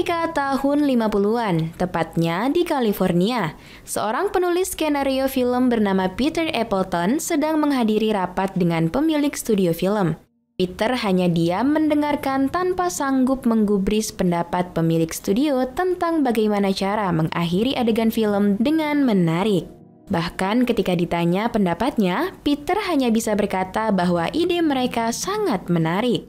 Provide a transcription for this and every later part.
Amerika tahun 50-an, tepatnya di California, seorang penulis skenario film bernama Peter Appleton sedang menghadiri rapat dengan pemilik studio film. Peter hanya diam mendengarkan tanpa sanggup menggubris pendapat pemilik studio tentang bagaimana cara mengakhiri adegan film dengan menarik. Bahkan ketika ditanya pendapatnya, Peter hanya bisa berkata bahwa ide mereka sangat menarik.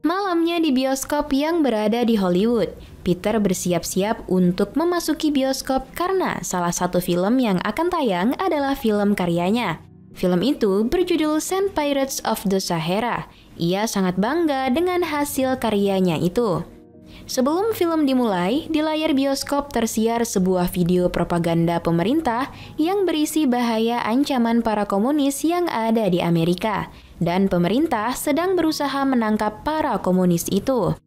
Malamnya di bioskop yang berada di Hollywood, Peter bersiap-siap untuk memasuki bioskop karena salah satu film yang akan tayang adalah film karyanya. Film itu berjudul Saint Pirates of the Sahara. Ia sangat bangga dengan hasil karyanya itu. Sebelum film dimulai, di layar bioskop tersiar sebuah video propaganda pemerintah yang berisi bahaya ancaman para komunis yang ada di Amerika. Dan pemerintah sedang berusaha menangkap para komunis itu.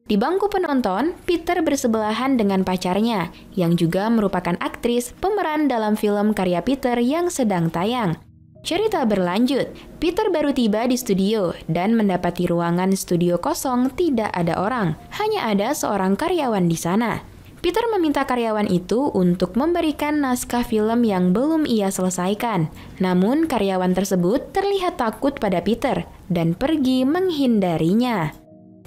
Di bangku penonton, Peter bersebelahan dengan pacarnya, yang juga merupakan aktris pemeran dalam film karya Peter yang sedang tayang. Cerita berlanjut, Peter baru tiba di studio dan mendapati ruangan studio kosong, tidak ada orang, hanya ada seorang karyawan di sana. Peter meminta karyawan itu untuk memberikan naskah film yang belum ia selesaikan. Namun karyawan tersebut terlihat takut pada Peter dan pergi menghindarinya.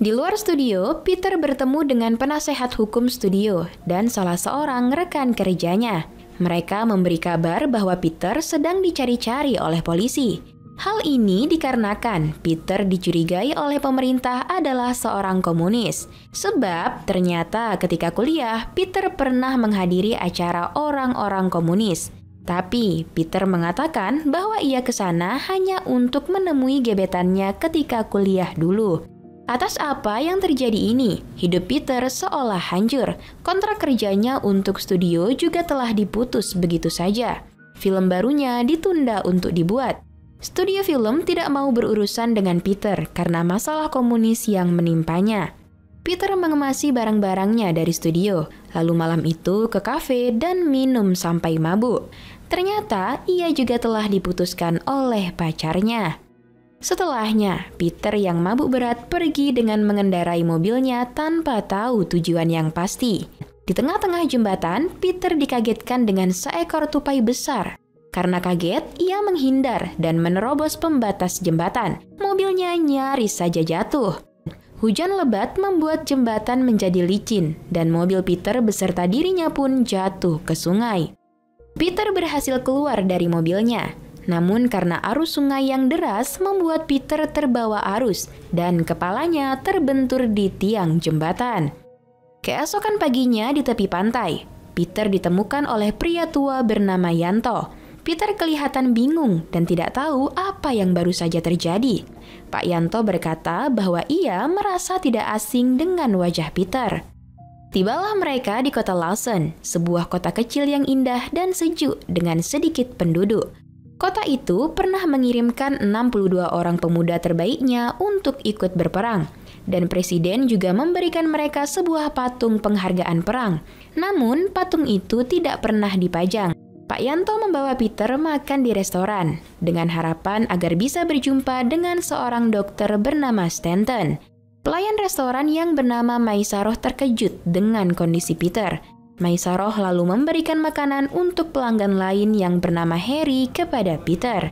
Di luar studio, Peter bertemu dengan penasehat hukum studio dan salah seorang rekan kerjanya. Mereka memberi kabar bahwa Peter sedang dicari-cari oleh polisi. Hal ini dikarenakan Peter dicurigai oleh pemerintah adalah seorang komunis. Sebab ternyata ketika kuliah, Peter pernah menghadiri acara orang-orang komunis. Tapi Peter mengatakan bahwa ia ke sana hanya untuk menemui gebetannya ketika kuliah dulu. Atas apa yang terjadi ini, hidup Peter seolah hancur. Kontrak kerjanya untuk studio juga telah diputus begitu saja. Film barunya ditunda untuk dibuat. Studio film tidak mau berurusan dengan Peter karena masalah komunis yang menimpanya. Peter mengemasi barang-barangnya dari studio, lalu malam itu ke kafe dan minum sampai mabuk. Ternyata ia juga telah diputuskan oleh pacarnya. Setelahnya, Peter yang mabuk berat pergi dengan mengendarai mobilnya tanpa tahu tujuan yang pasti. Di tengah-tengah jembatan, Peter dikagetkan dengan seekor tupai besar. Karena kaget, ia menghindar dan menerobos pembatas jembatan. Mobilnya nyaris saja jatuh. Hujan lebat membuat jembatan menjadi licin dan mobil Peter beserta dirinya pun jatuh ke sungai. Peter berhasil keluar dari mobilnya. Namun karena arus sungai yang deras membuat Peter terbawa arus dan kepalanya terbentur di tiang jembatan. Keesokan paginya di tepi pantai, Peter ditemukan oleh pria tua bernama Yanto. Peter kelihatan bingung dan tidak tahu apa yang baru saja terjadi. Pak Yanto berkata bahwa ia merasa tidak asing dengan wajah Peter. Tibalah mereka di kota Lawson, sebuah kota kecil yang indah dan sejuk dengan sedikit penduduk. Kota itu pernah mengirimkan 62 orang pemuda terbaiknya untuk ikut berperang. Dan presiden juga memberikan mereka sebuah patung penghargaan perang. Namun patung itu tidak pernah dipajang. Pak Yanto membawa Peter makan di restoran dengan harapan agar bisa berjumpa dengan seorang dokter bernama Stanton. Pelayan restoran yang bernama Maisaroh terkejut dengan kondisi Peter. Maisaroh lalu memberikan makanan untuk pelanggan lain yang bernama Harry kepada Peter.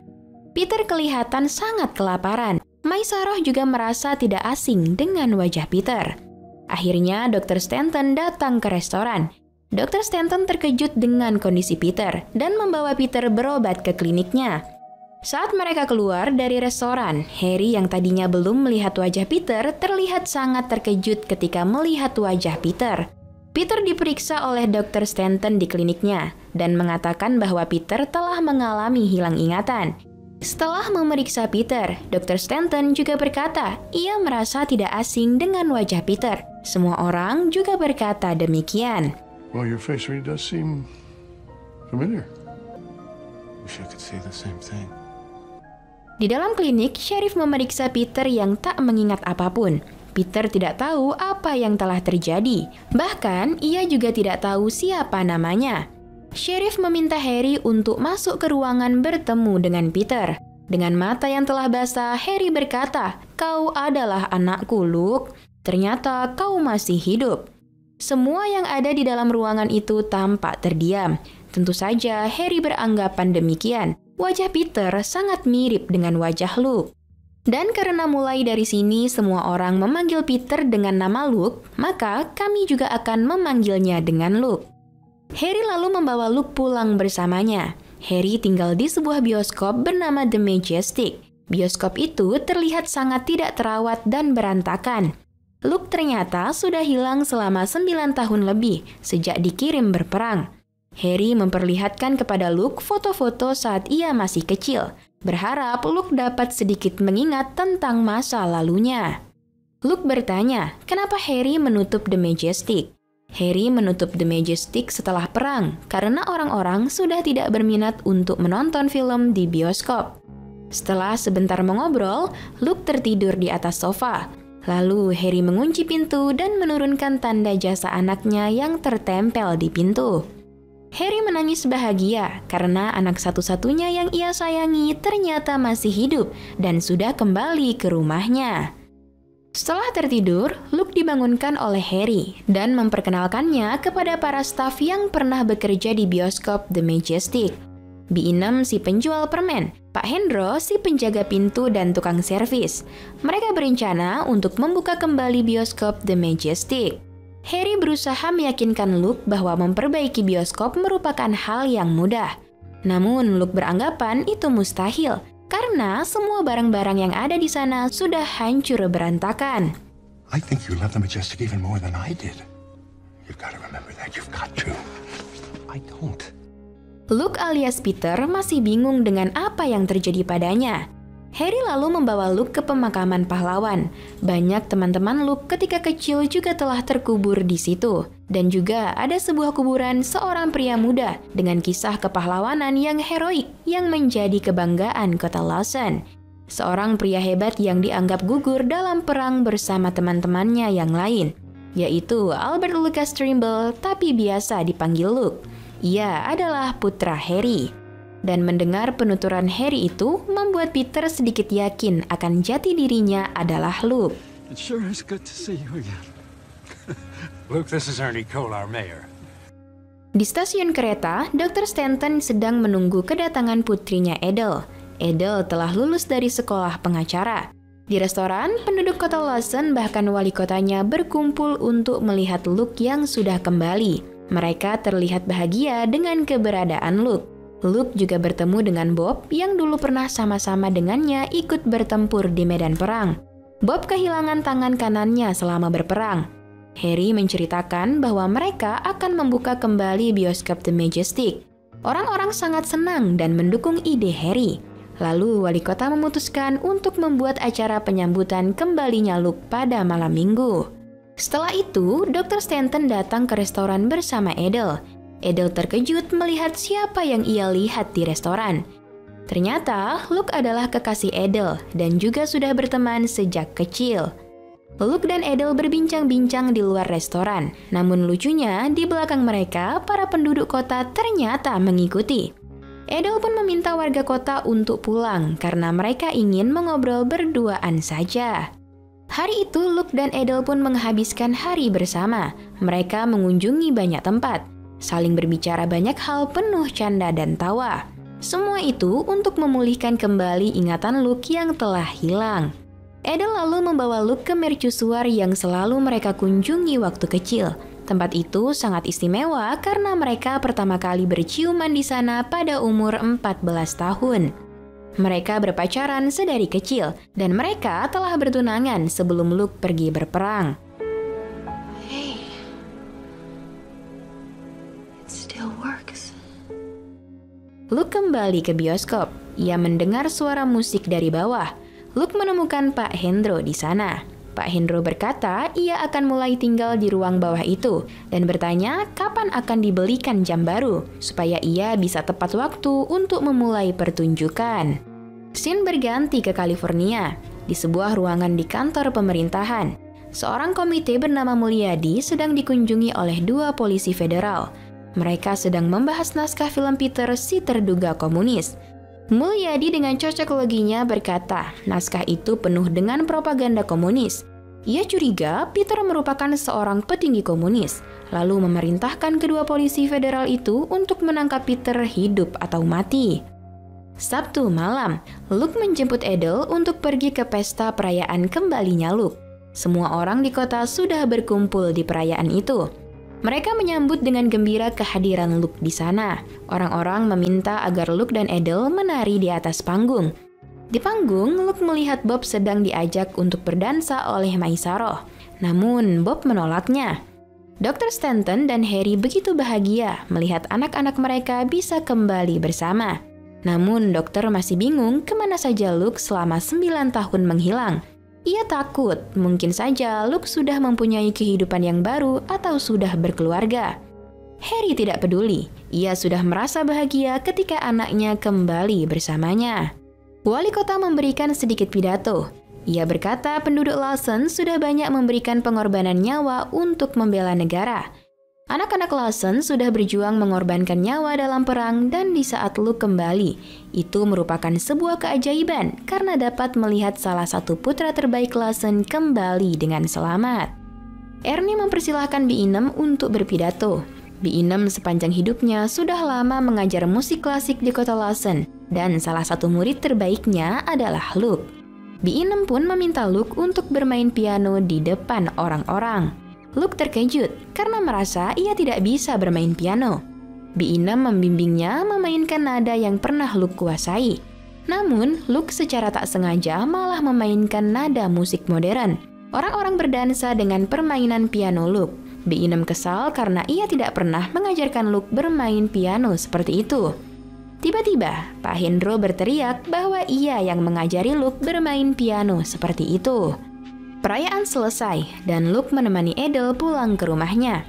Peter kelihatan sangat kelaparan. Maisaroh juga merasa tidak asing dengan wajah Peter. Akhirnya Dr. Stanton datang ke restoran. Dr. Stanton terkejut dengan kondisi Peter dan membawa Peter berobat ke kliniknya. Saat mereka keluar dari restoran, Harry yang tadinya belum melihat wajah Peter terlihat sangat terkejut ketika melihat wajah Peter. Peter diperiksa oleh Dr. Stanton di kliniknya dan mengatakan bahwa Peter telah mengalami hilang ingatan. Setelah memeriksa Peter, Dr. Stanton juga berkata ia merasa tidak asing dengan wajah Peter. Semua orang juga berkata demikian. Well, your face really does seem familiar. Wish I could say the same thing. Di dalam klinik, Sheriff memeriksa Peter yang tak mengingat apapun. Peter tidak tahu apa yang telah terjadi. Bahkan, ia juga tidak tahu siapa namanya. Sheriff meminta Harry untuk masuk ke ruangan bertemu dengan Peter. Dengan mata yang telah basah, Harry berkata, "Kau adalah anakku, Luke. Ternyata kau masih hidup." Semua yang ada di dalam ruangan itu tampak terdiam. Tentu saja Harry beranggapan demikian. Wajah Peter sangat mirip dengan wajah Luke. Dan karena mulai dari sini semua orang memanggil Peter dengan nama Luke, maka kami juga akan memanggilnya dengan Luke. Harry lalu membawa Luke pulang bersamanya. Harry tinggal di sebuah bioskop bernama The Majestic. Bioskop itu terlihat sangat tidak terawat dan berantakan. Luke ternyata sudah hilang selama 9 tahun lebih sejak dikirim berperang. Harry memperlihatkan kepada Luke foto-foto saat ia masih kecil, berharap Luke dapat sedikit mengingat tentang masa lalunya. Luke bertanya, kenapa Harry menutup The Majestic? Harry menutup The Majestic setelah perang karena orang-orang sudah tidak berminat untuk menonton film di bioskop. Setelah sebentar mengobrol, Luke tertidur di atas sofa. Lalu Harry mengunci pintu dan menurunkan tanda jasa anaknya yang tertempel di pintu. Harry menangis bahagia karena anak satu-satunya yang ia sayangi ternyata masih hidup dan sudah kembali ke rumahnya. Setelah tertidur, Luke dibangunkan oleh Harry dan memperkenalkannya kepada para staf yang pernah bekerja di bioskop The Majestic. B6 si penjual permen, Pak Hendro si penjaga pintu dan tukang servis. Mereka berencana untuk membuka kembali bioskop The Majestic. Harry berusaha meyakinkan Luke bahwa memperbaiki bioskop merupakan hal yang mudah. Namun Luke beranggapan itu mustahil, karena semua barang-barang yang ada di sana sudah hancur berantakan. I think you love the Majestic even more than I did. You've got to remember that. You've got to. I don't. Luke alias Peter masih bingung dengan apa yang terjadi padanya. Harry lalu membawa Luke ke pemakaman pahlawan. Banyak teman-teman Luke ketika kecil juga telah terkubur di situ. Dan juga ada sebuah kuburan seorang pria muda dengan kisah kepahlawanan yang heroik yang menjadi kebanggaan kota Lawson. Seorang pria hebat yang dianggap gugur dalam perang bersama teman-temannya yang lain, yaitu Albert Lucas Trimble tapi biasa dipanggil Luke. Ia adalah putra Harry. Dan mendengar penuturan Harry itu membuat Peter sedikit yakin akan jati dirinya adalah Luke. It sure is good to see you again. Luke, this is Ernie Cole, our mayor. Di stasiun kereta, Dr. Stanton sedang menunggu kedatangan putrinya Edel. Edel telah lulus dari sekolah pengacara. Di restoran, penduduk kota Lawson bahkan wali kotanya berkumpul untuk melihat Luke yang sudah kembali. Mereka terlihat bahagia dengan keberadaan Luke. Luke juga bertemu dengan Bob yang dulu pernah sama-sama dengannya ikut bertempur di medan perang. Bob kehilangan tangan kanannya selama berperang. Harry menceritakan bahwa mereka akan membuka kembali bioskop The Majestic. Orang-orang sangat senang dan mendukung ide Harry. Lalu wali kota memutuskan untuk membuat acara penyambutan kembalinya Luke pada malam minggu. Setelah itu, Dr. Stanton datang ke restoran bersama Edel. Edel terkejut melihat siapa yang ia lihat di restoran. Ternyata Luke adalah kekasih Edel dan juga sudah berteman sejak kecil. Luke dan Edel berbincang-bincang di luar restoran. Namun lucunya, di belakang mereka, para penduduk kota ternyata mengikuti. Edel pun meminta warga kota untuk pulang karena mereka ingin mengobrol berduaan saja. Hari itu Luke dan Edel pun menghabiskan hari bersama. Mereka mengunjungi banyak tempat, saling berbicara banyak hal penuh canda dan tawa. Semua itu untuk memulihkan kembali ingatan Luke yang telah hilang. Edel lalu membawa Luke ke mercusuar yang selalu mereka kunjungi waktu kecil. Tempat itu sangat istimewa karena mereka pertama kali berciuman di sana pada umur 14 tahun. Mereka berpacaran sedari kecil dan mereka telah bertunangan sebelum Luke pergi berperang. Hey, it still works. Luke kembali ke bioskop. Ia mendengar suara musik dari bawah. Luke menemukan Pak Hendro di sana. Pak Hendro berkata ia akan mulai tinggal di ruang bawah itu dan bertanya kapan akan dibelikan jam baru supaya ia bisa tepat waktu untuk memulai pertunjukan. Scene berganti ke California, di sebuah ruangan di kantor pemerintahan. Seorang komite bernama Mulyadi sedang dikunjungi oleh 2 polisi federal. Mereka sedang membahas naskah film Peter si terduga komunis. Mulyadi dengan cocok loginya berkata, naskah itu penuh dengan propaganda komunis. Ia curiga Peter merupakan seorang petinggi komunis, lalu memerintahkan kedua polisi federal itu untuk menangkap Peter hidup atau mati. Sabtu malam, Luke menjemput Edel untuk pergi ke pesta perayaan kembalinya Luke. Semua orang di kota sudah berkumpul di perayaan itu. Mereka menyambut dengan gembira kehadiran Luke di sana. Orang-orang meminta agar Luke dan Edel menari di atas panggung. Di panggung, Luke melihat Bob sedang diajak untuk berdansa oleh Maesaroh. Namun, Bob menolaknya. Dr. Stanton dan Harry begitu bahagia melihat anak-anak mereka bisa kembali bersama. Namun, dokter masih bingung kemana saja Luke selama 9 tahun menghilang. Ia takut mungkin saja Luke sudah mempunyai kehidupan yang baru atau sudah berkeluarga. Harry tidak peduli. Ia sudah merasa bahagia ketika anaknya kembali bersamanya. Wali kota memberikan sedikit pidato. Ia berkata penduduk Lawson sudah banyak memberikan pengorbanan nyawa untuk membela negara. Anak-anak Lawson sudah berjuang mengorbankan nyawa dalam perang dan di saat Luke kembali, itu merupakan sebuah keajaiban karena dapat melihat salah satu putra terbaik Lawson kembali dengan selamat. Ernie mempersilahkan Binem untuk berpidato. Binem sepanjang hidupnya sudah lama mengajar musik klasik di kota Lawson dan salah satu murid terbaiknya adalah Luke. Binem pun meminta Luke untuk bermain piano di depan orang-orang. Luke terkejut karena merasa ia tidak bisa bermain piano. Binem membimbingnya memainkan nada yang pernah Luke kuasai. Namun, Luke secara tak sengaja malah memainkan nada musik modern. Orang-orang berdansa dengan permainan piano Luke. Binem kesal karena ia tidak pernah mengajarkan Luke bermain piano seperti itu. Tiba-tiba, Pak Hendro berteriak bahwa ia yang mengajari Luke bermain piano seperti itu. Perayaan selesai dan Luke menemani Edel pulang ke rumahnya.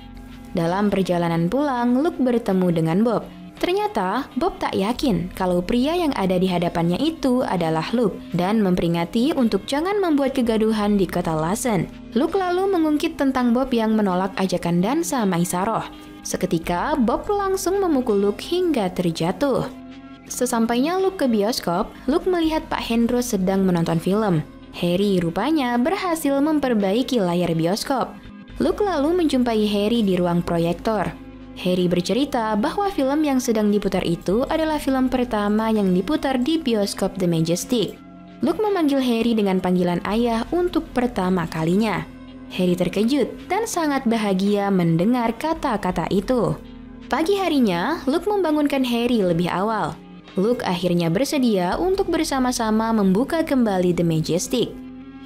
Dalam perjalanan pulang, Luke bertemu dengan Bob. Ternyata, Bob tak yakin kalau pria yang ada di hadapannya itu adalah Luke dan memperingati untuk jangan membuat kegaduhan di kota Lawson. Luke lalu mengungkit tentang Bob yang menolak ajakan dansa Maesaroh. Seketika, Bob langsung memukul Luke hingga terjatuh. Sesampainya Luke ke bioskop, Luke melihat Pak Hendro sedang menonton film. Harry rupanya berhasil memperbaiki layar bioskop. Luke lalu menjumpai Harry di ruang proyektor. Harry bercerita bahwa film yang sedang diputar itu adalah film pertama yang diputar di bioskop The Majestic. Luke memanggil Harry dengan panggilan ayah untuk pertama kalinya. Harry terkejut dan sangat bahagia mendengar kata-kata itu. Pagi harinya, Luke membangunkan Harry lebih awal. Luke akhirnya bersedia untuk bersama-sama membuka kembali The Majestic.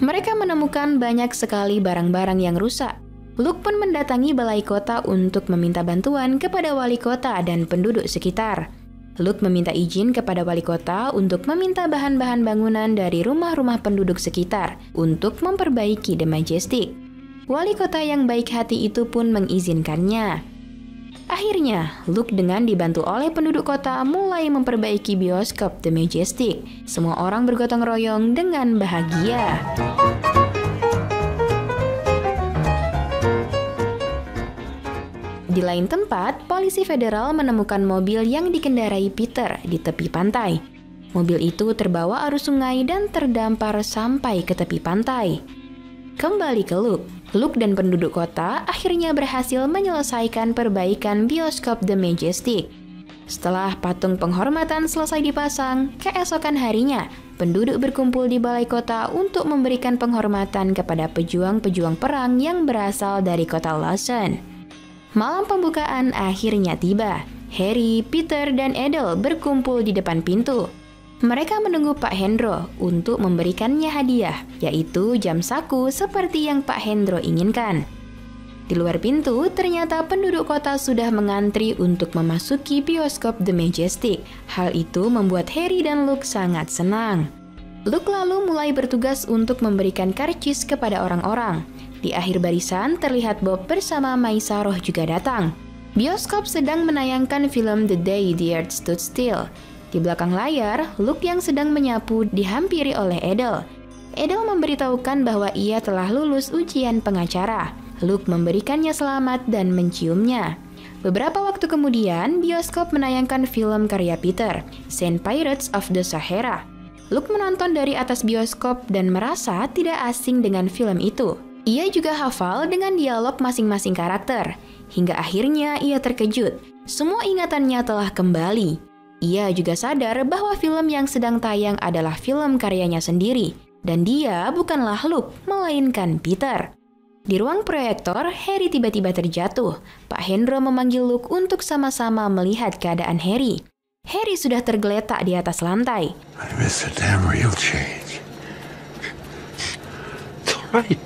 Mereka menemukan banyak sekali barang-barang yang rusak. Luke pun mendatangi balai kota untuk meminta bantuan kepada wali kota dan penduduk sekitar. Luke meminta izin kepada wali kota untuk meminta bahan-bahan bangunan dari rumah-rumah penduduk sekitar untuk memperbaiki The Majestic. Wali kota yang baik hati itu pun mengizinkannya. Akhirnya, Luke dengan dibantu oleh penduduk kota mulai memperbaiki bioskop The Majestic. Semua orang bergotong royong dengan bahagia. Di lain tempat, polisi federal menemukan mobil yang dikendarai Peter di tepi pantai. Mobil itu terbawa arus sungai dan terdampar sampai ke tepi pantai. Kembali ke Luke. Luke dan penduduk kota akhirnya berhasil menyelesaikan perbaikan bioskop The Majestic. Setelah patung penghormatan selesai dipasang, keesokan harinya, penduduk berkumpul di balai kota untuk memberikan penghormatan kepada pejuang-pejuang perang yang berasal dari kota Lawson. Malam pembukaan akhirnya tiba. Harry, Peter, dan Edel berkumpul di depan pintu. Mereka menunggu Pak Hendro untuk memberikannya hadiah, yaitu jam saku seperti yang Pak Hendro inginkan. Di luar pintu, ternyata penduduk kota sudah mengantri untuk memasuki bioskop The Majestic. Hal itu membuat Harry dan Luke sangat senang. Luke lalu mulai bertugas untuk memberikan karcis kepada orang-orang. Di akhir barisan, terlihat Bob bersama Maesaroh juga datang. Bioskop sedang menayangkan film The Day the Earth Stood Still. Di belakang layar, Luke yang sedang menyapu dihampiri oleh Edel. Edel memberitahukan bahwa ia telah lulus ujian pengacara. Luke memberikannya selamat dan menciumnya. Beberapa waktu kemudian, bioskop menayangkan film karya Peter, Saint Pirates of the Sahara. Luke menonton dari atas bioskop dan merasa tidak asing dengan film itu. Ia juga hafal dengan dialog masing-masing karakter. Hingga akhirnya ia terkejut. Semua ingatannya telah kembali. Ia juga sadar bahwa film yang sedang tayang adalah film karyanya sendiri. Dan dia bukanlah Luke, melainkan Peter. Di ruang proyektor, Harry tiba-tiba terjatuh. Pak Hendro memanggil Luke untuk sama-sama melihat keadaan Harry. Harry sudah tergeletak di atas lantai. I miss the damn real change. It's all right.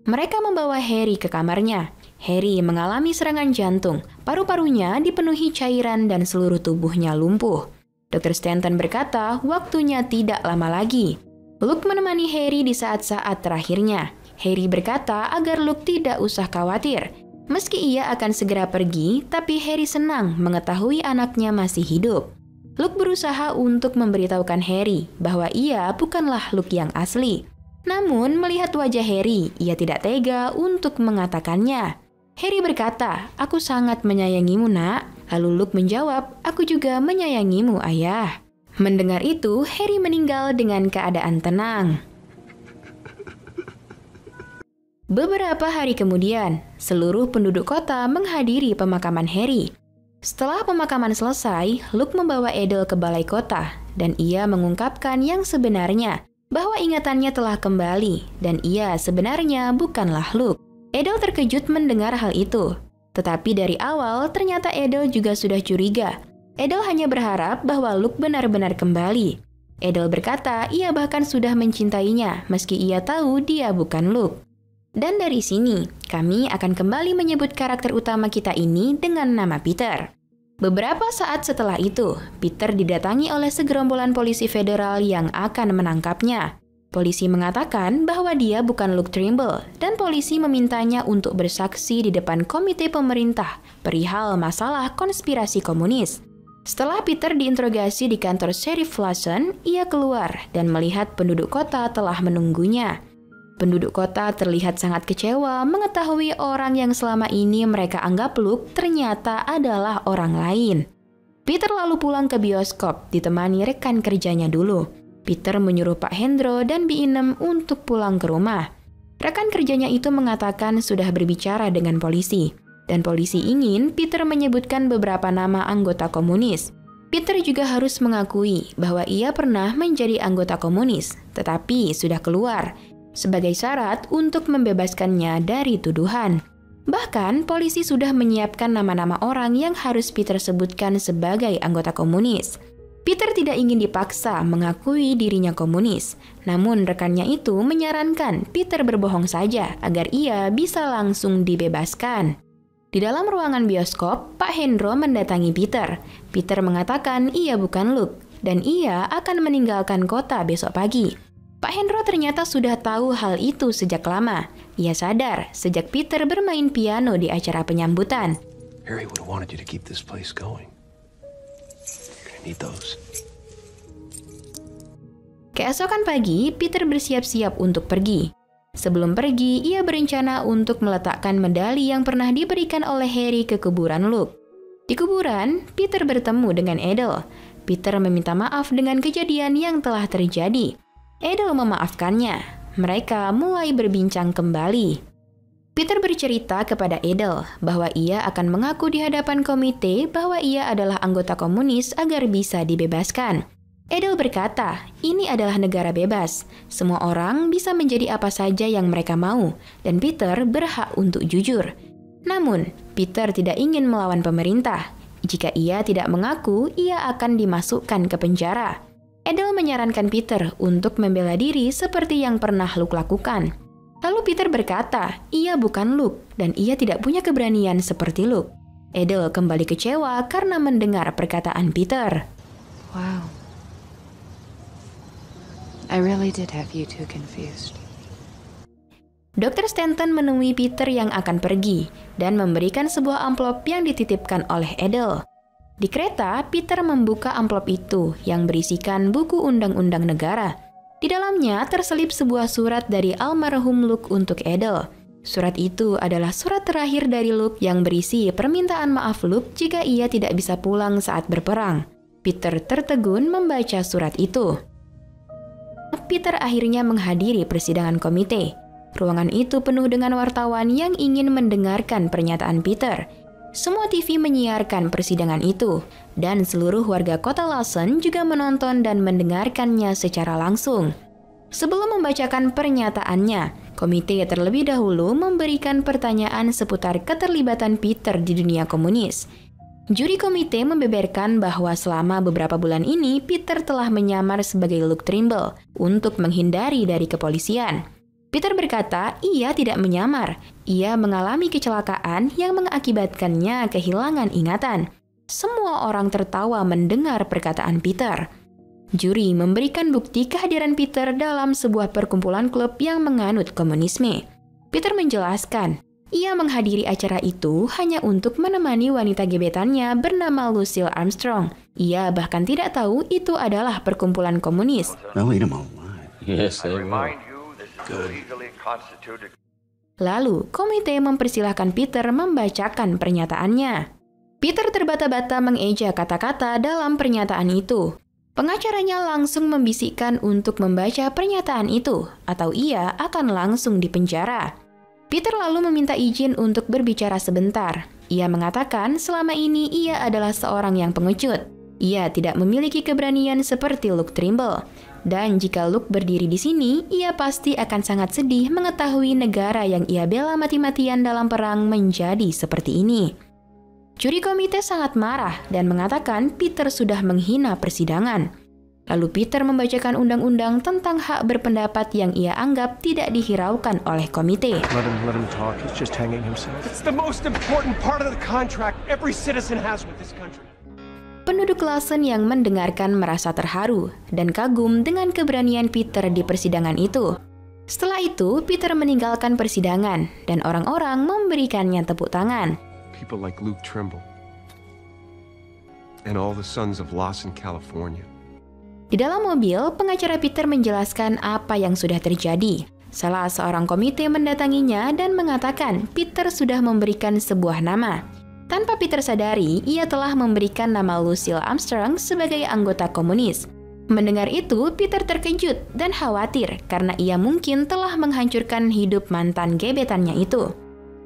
Mereka membawa Harry ke kamarnya. Harry mengalami serangan jantung. Paru-parunya dipenuhi cairan dan seluruh tubuhnya lumpuh. Dr. Stanton berkata waktunya tidak lama lagi. Luke menemani Harry di saat-saat terakhirnya. Harry berkata agar Luke tidak usah khawatir. Meski ia akan segera pergi, tapi Harry senang mengetahui anaknya masih hidup. Luke berusaha untuk memberitahukan Harry bahwa ia bukanlah Luke yang asli. Namun melihat wajah Harry, ia tidak tega untuk mengatakannya. Harry berkata, "Aku sangat menyayangimu, Nak." Lalu Luke menjawab, "Aku juga menyayangimu, Ayah." Mendengar itu, Harry meninggal dengan keadaan tenang. Beberapa hari kemudian, seluruh penduduk kota menghadiri pemakaman Harry. Setelah pemakaman selesai, Luke membawa Edel ke balai kota, dan ia mengungkapkan yang sebenarnya, bahwa ingatannya telah kembali, dan ia sebenarnya bukanlah Luke. Edel terkejut mendengar hal itu. Tetapi dari awal, ternyata Edel juga sudah curiga. Edel hanya berharap bahwa Luke benar-benar kembali. Edel berkata ia bahkan sudah mencintainya, meski ia tahu dia bukan Luke. Dan dari sini, kami akan kembali menyebut karakter utama kita ini dengan nama Peter. Beberapa saat setelah itu, Peter didatangi oleh segerombolan polisi federal yang akan menangkapnya. Polisi mengatakan bahwa dia bukan Luke Trimble, dan polisi memintanya untuk bersaksi di depan komite pemerintah perihal masalah konspirasi komunis. Setelah Peter diinterogasi di kantor Sheriff Lawson, ia keluar dan melihat penduduk kota telah menunggunya. Penduduk kota terlihat sangat kecewa mengetahui orang yang selama ini mereka anggap Luke ternyata adalah orang lain. Peter lalu pulang ke bioskop ditemani rekan kerjanya dulu. Peter menyuruh Pak Hendro dan Binem untuk pulang ke rumah. Rekan kerjanya itu mengatakan sudah berbicara dengan polisi, dan polisi ingin Peter menyebutkan beberapa nama anggota komunis. Peter juga harus mengakui bahwa ia pernah menjadi anggota komunis, tetapi sudah keluar, sebagai syarat untuk membebaskannya dari tuduhan. Bahkan, polisi sudah menyiapkan nama-nama orang yang harus Peter sebutkan sebagai anggota komunis. Peter tidak ingin dipaksa mengakui dirinya komunis, namun rekannya itu menyarankan Peter berbohong saja agar ia bisa langsung dibebaskan. Di dalam ruangan bioskop, Pak Hendro mendatangi Peter. Peter mengatakan ia bukan Luke, dan ia akan meninggalkan kota besok pagi. Pak Hendro ternyata sudah tahu hal itu sejak lama. Ia sadar sejak Peter bermain piano di acara penyambutan. Harry would have wanted you to keep this place going. You're gonna need those. Keesokan pagi, Peter bersiap-siap untuk pergi. Sebelum pergi, ia berencana untuk meletakkan medali yang pernah diberikan oleh Harry ke kuburan Luke. Di kuburan, Peter bertemu dengan Edel. Peter meminta maaf dengan kejadian yang telah terjadi. Edel memaafkannya. Mereka mulai berbincang kembali. Peter bercerita kepada Edel bahwa ia akan mengaku di hadapan komite bahwa ia adalah anggota komunis agar bisa dibebaskan. Edel berkata, ini adalah negara bebas. Semua orang bisa menjadi apa saja yang mereka mau, dan Peter berhak untuk jujur. Namun, Peter tidak ingin melawan pemerintah. Jika ia tidak mengaku, ia akan dimasukkan ke penjara. Edel menyarankan Peter untuk membela diri seperti yang pernah Luke lakukan. Lalu Peter berkata, ia bukan Luke, dan ia tidak punya keberanian seperti Luke. Edel kembali kecewa karena mendengar perkataan Peter. Wow. I really did have you two confused. Dr. Stanton menemui Peter yang akan pergi dan memberikan sebuah amplop yang dititipkan oleh Edel. Di kereta, Peter membuka amplop itu yang berisikan buku undang-undang negara. Di dalamnya terselip sebuah surat dari almarhum Luke untuk Edel. Surat itu adalah surat terakhir dari Luke yang berisi permintaan maaf Luke jika ia tidak bisa pulang saat berperang. Peter tertegun membaca surat itu. Peter akhirnya menghadiri persidangan komite. Ruangan itu penuh dengan wartawan yang ingin mendengarkan pernyataan Peter. Semua TV menyiarkan persidangan itu, dan seluruh warga kota Lawson juga menonton dan mendengarkannya secara langsung. Sebelum membacakan pernyataannya, komite terlebih dahulu memberikan pertanyaan seputar keterlibatan Peter di dunia komunis. Juri komite membeberkan bahwa selama beberapa bulan ini Peter telah menyamar sebagai Luke Trimble untuk menghindari dari kepolisian. Peter berkata ia tidak menyamar, ia mengalami kecelakaan yang mengakibatkannya kehilangan ingatan. Semua orang tertawa mendengar perkataan Peter. Juri memberikan bukti kehadiran Peter dalam sebuah perkumpulan klub yang menganut komunisme. Peter menjelaskan, ia menghadiri acara itu hanya untuk menemani wanita gebetannya bernama Lucille Armstrong. Ia bahkan tidak tahu itu adalah perkumpulan komunis. They'll eat 'em alive. Yes, they will. Lalu, komite mempersilahkan Peter membacakan pernyataannya. Peter terbata-bata mengeja kata-kata dalam pernyataan itu. Pengacaranya langsung membisikkan untuk membaca pernyataan itu, atau ia akan langsung dipenjara. Peter lalu meminta izin untuk berbicara sebentar. Ia mengatakan selama ini ia adalah seorang yang pengecut. Ia tidak memiliki keberanian seperti Luke Trimble. Dan jika Luke berdiri di sini, ia pasti akan sangat sedih mengetahui negara yang ia bela mati-matian dalam perang menjadi seperti ini. Juri komite sangat marah dan mengatakan Peter sudah menghina persidangan. Lalu Peter membacakan undang-undang tentang hak berpendapat yang ia anggap tidak dihiraukan oleh komite. Let him talk. He's just hanging himself. It's the most important part of the contract every citizen has with this country. Penduduk Lawson yang mendengarkan merasa terharu dan kagum dengan keberanian Peter di persidangan itu. Setelah itu, Peter meninggalkan persidangan dan orang-orang memberikannya tepuk tangan. People like Luke Trimble and all the sons of Lawson, California. Di dalam mobil, pengacara Peter menjelaskan apa yang sudah terjadi. Salah seorang komite mendatanginya dan mengatakan Peter sudah memberikan sebuah nama. Tanpa Peter sadari, ia telah memberikan nama Lucille Armstrong sebagai anggota komunis. Mendengar itu, Peter terkejut dan khawatir karena ia mungkin telah menghancurkan hidup mantan gebetannya itu.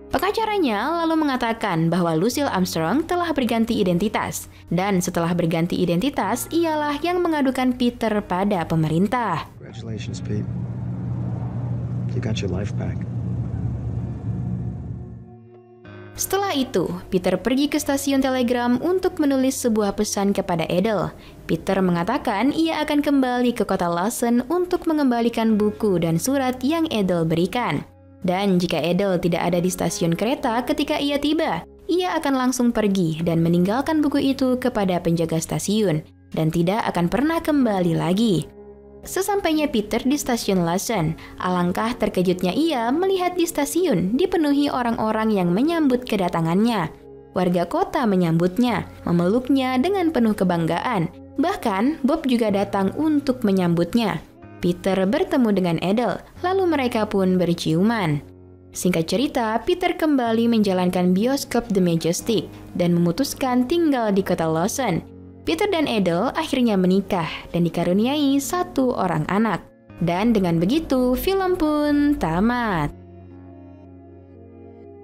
Pengacaranya lalu mengatakan bahwa Lucille Armstrong telah berganti identitas, dan setelah berganti identitas, ialah yang mengadukan Peter pada pemerintah. Congratulations, Pete. You got your life back. Setelah itu, Peter pergi ke stasiun telegram untuk menulis sebuah pesan kepada Edel. Peter mengatakan ia akan kembali ke kota Lawson untuk mengembalikan buku dan surat yang Edel berikan. Dan jika Edel tidak ada di stasiun kereta ketika ia tiba, ia akan langsung pergi dan meninggalkan buku itu kepada penjaga stasiun, dan tidak akan pernah kembali lagi. Sesampainya Peter di stasiun Lawson, alangkah terkejutnya ia melihat di stasiun dipenuhi orang-orang yang menyambut kedatangannya. Warga kota menyambutnya, memeluknya dengan penuh kebanggaan. Bahkan Bob juga datang untuk menyambutnya. Peter bertemu dengan Edel, lalu mereka pun berciuman. Singkat cerita, Peter kembali menjalankan bioskop The Majestic dan memutuskan tinggal di kota Lawson. Peter dan Edel akhirnya menikah dan dikaruniai satu orang anak. Dan dengan begitu, film pun tamat.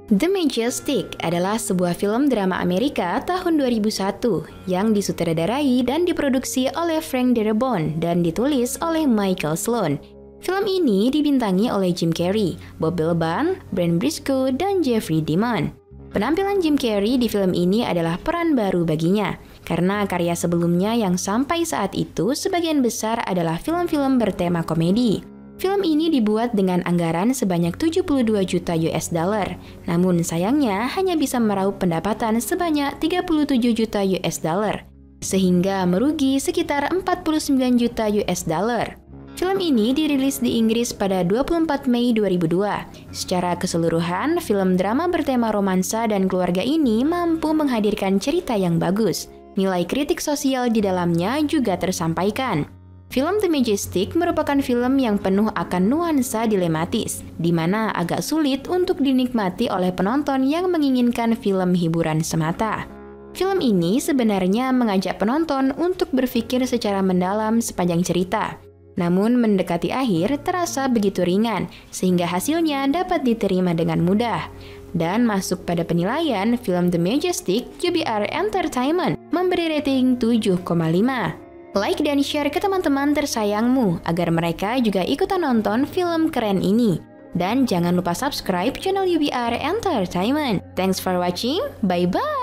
The Majestic adalah sebuah film drama Amerika tahun 2001 yang disutradarai dan diproduksi oleh Frank Darabont dan ditulis oleh Michael Sloan. Film ini dibintangi oleh Jim Carrey, Bob Belban, Brent Briscoe, dan Jeffrey Dimon. Penampilan Jim Carrey di film ini adalah peran baru baginya, karena karya sebelumnya yang sampai saat itu sebagian besar adalah film-film bertema komedi. Film ini dibuat dengan anggaran sebanyak 72 juta US dollar, namun sayangnya hanya bisa meraup pendapatan sebanyak 37 juta US dollar, sehingga merugi sekitar 49 juta US dollar. Film ini dirilis di Inggris pada 24 Mei 2002. Secara keseluruhan, film drama bertema romansa dan keluarga ini mampu menghadirkan cerita yang bagus. Nilai kritik sosial di dalamnya juga tersampaikan. Film The Majestic merupakan film yang penuh akan nuansa dilematis, di mana agak sulit untuk dinikmati oleh penonton yang menginginkan film hiburan semata. Film ini sebenarnya mengajak penonton untuk berpikir secara mendalam sepanjang cerita. Namun mendekati akhir terasa begitu ringan, sehingga hasilnya dapat diterima dengan mudah. Dan masuk pada penilaian, film The Majestic UBR Entertainment memberi rating 7,5. Like dan share ke teman-teman tersayangmu agar mereka juga ikutan nonton film keren ini. Dan jangan lupa subscribe channel UBR Entertainment. Thanks for watching, bye-bye!